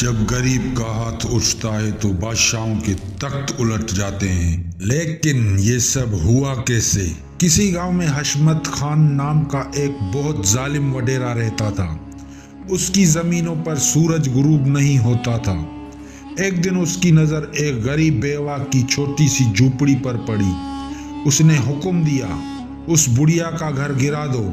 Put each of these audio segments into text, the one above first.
जब गरीब का हाथ उठता है तो बादशाहों के तख्त उलट जाते हैं। लेकिन ये सब हुआ कैसे? किसी गांव में हशमत खान नाम का एक बहुत जालिम वडेरा रहता था। उसकी जमीनों पर सूरज गुरूब नहीं होता था। एक दिन उसकी नजर एक गरीब बेवा की छोटी सी झूपड़ी पर पड़ी। उसने हुक्म दिया, उस बुढ़िया का घर गिरा दो,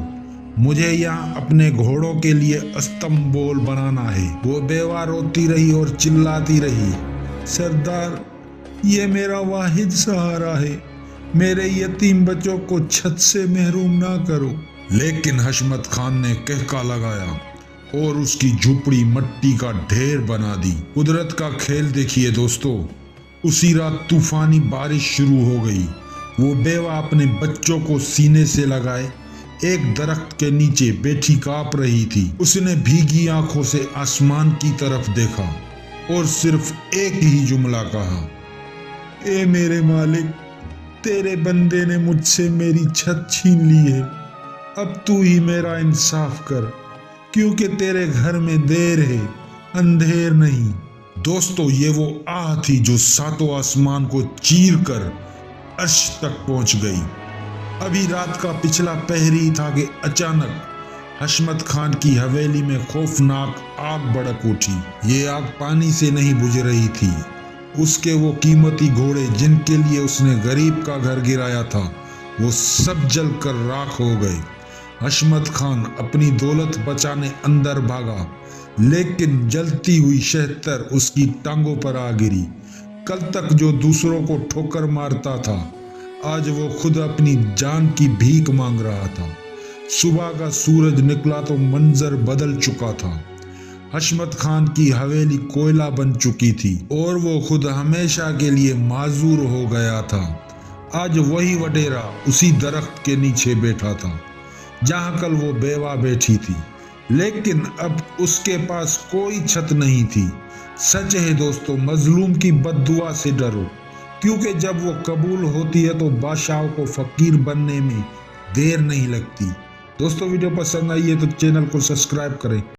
मुझे यहाँ अपने घोड़ों के लिए अस्तंबोल बनाना है। वो बेवा रोती रही और चिल्लाती रही, सरदार, ये मेरा वाहिद सहारा है, मेरे यतीम बच्चों को छत से महरूम ना करो। लेकिन हशमत खान ने कहका लगाया और उसकी झुपड़ी मिट्टी का ढेर बना दी। कुदरत का खेल देखिए दोस्तों। उसी रात तूफानी बारिश शुरू हो गई। वो बेवा अपने बच्चों को सीने से लगाए एक दरख्त के नीचे बैठी कांप रही थी। उसने भीगी आंखों से आसमान की तरफ देखा और सिर्फ एक ही जुमला कहा, ए मेरे मालिक, तेरे बंदे ने मुझसे मेरी छत छीन ली है, अब तू ही मेरा इंसाफ कर, क्योंकि तेरे घर में देर है, अंधेर नहीं। दोस्तों, ये वो आह थी जो सातों आसमान को चीर कर अर्श तक पहुंच गई। अभी रात का पिछला पहरी था कि अचानक हशमत खान की हवेली में खौफनाक आग भड़क उठी। ये आग पानी से नहीं बुझ रही थी। उसके वो कीमती घोड़े जिनके लिए उसने गरीब का घर गिराया था, वो सब जलकर राख हो गए। हशमत खान अपनी दौलत बचाने अंदर भागा, लेकिन जलती हुई शहतर उसकी टांगों पर आ गिरी। कल तक जो दूसरों को ठोकर मारता था, आज वो खुद अपनी जान की भीख मांग रहा था। सुबह का सूरज निकला तो मंजर बदल चुका था। हशमत खान की हवेली कोयला बन चुकी थी और वो खुद हमेशा के लिए माजूर हो गया था। आज वही वडेरा उसी दरख्त के नीचे बैठा था जहां कल वो बेवा बैठी थी, लेकिन अब उसके पास कोई छत नहीं थी। सच है दोस्तों, मजलूम की बद्दुआ से डरो, क्योंकि जब वो कबूल होती है तो बादशाह को फकीर बनने में देर नहीं लगती। दोस्तों, वीडियो पसंद आई है तो चैनल को सब्सक्राइब करें।